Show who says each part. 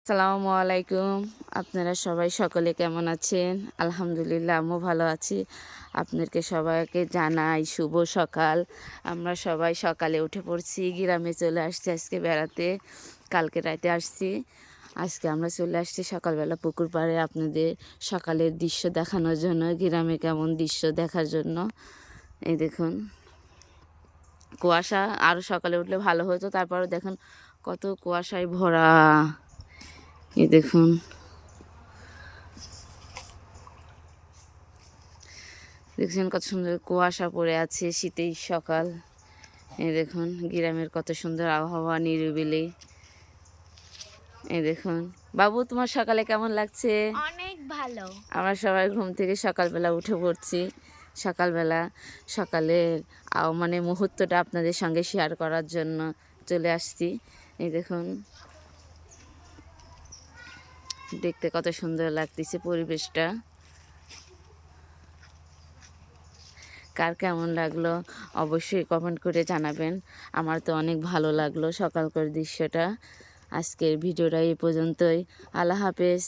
Speaker 1: আসসালামু আলাইকুম। আপনারা সবাই সকলে কেমন আছেন? আলহামদুলিল্লাহ আমিও ভালো আছি। আপনাদেরকে সবাইকে জানাই শুভ সকাল। আমরা সবাই সকালে উঠে পড়ছি। গ্রামে চলে আসছি আজকে বেড়াতে। কালকে রাতে আসছি। আজকে আমরা চলে আসছি সকালবেলা পুকুর পাড়ে আপনাদের সকালের দৃশ্য দেখানোর জন্য, গ্রামে কেমন দৃশ্য দেখার জন্য। এই দেখুন কুয়াশা, আরও সকালে উঠলে ভালো হতো। তারপরেও দেখুন কত কুয়াশায় ভরা। এই দেখুন দেখছেন কত সুন্দর কুয়াশা পড়ে আছে, শীতের সকাল। এই দেখুন গ্রামের কত সুন্দর আবহাওয়া, নিরিবিলি। এই দেখুন বাবু, তোমার সকালে কেমন লাগছে?
Speaker 2: অনেক ভালো।
Speaker 1: আমরা সবাই ঘুম থেকে সকালবেলা উঠে পড়ছি। সকালের মানে মুহূর্তটা আপনাদের সঙ্গে শেয়ার করার জন্য চলে আসছি। এই দেখুন দেখতে কত সুন্দর লাগতেছে পরিবেশটা। কার কেমন লাগলো অবশ্যই কমেন্ট করে জানাবেন। আমার তো অনেক ভালো লাগলো সকালকার দৃশ্যটা। আজকের ভিডিওটা এই পর্যন্তই। আল্লাহ হাফেজ।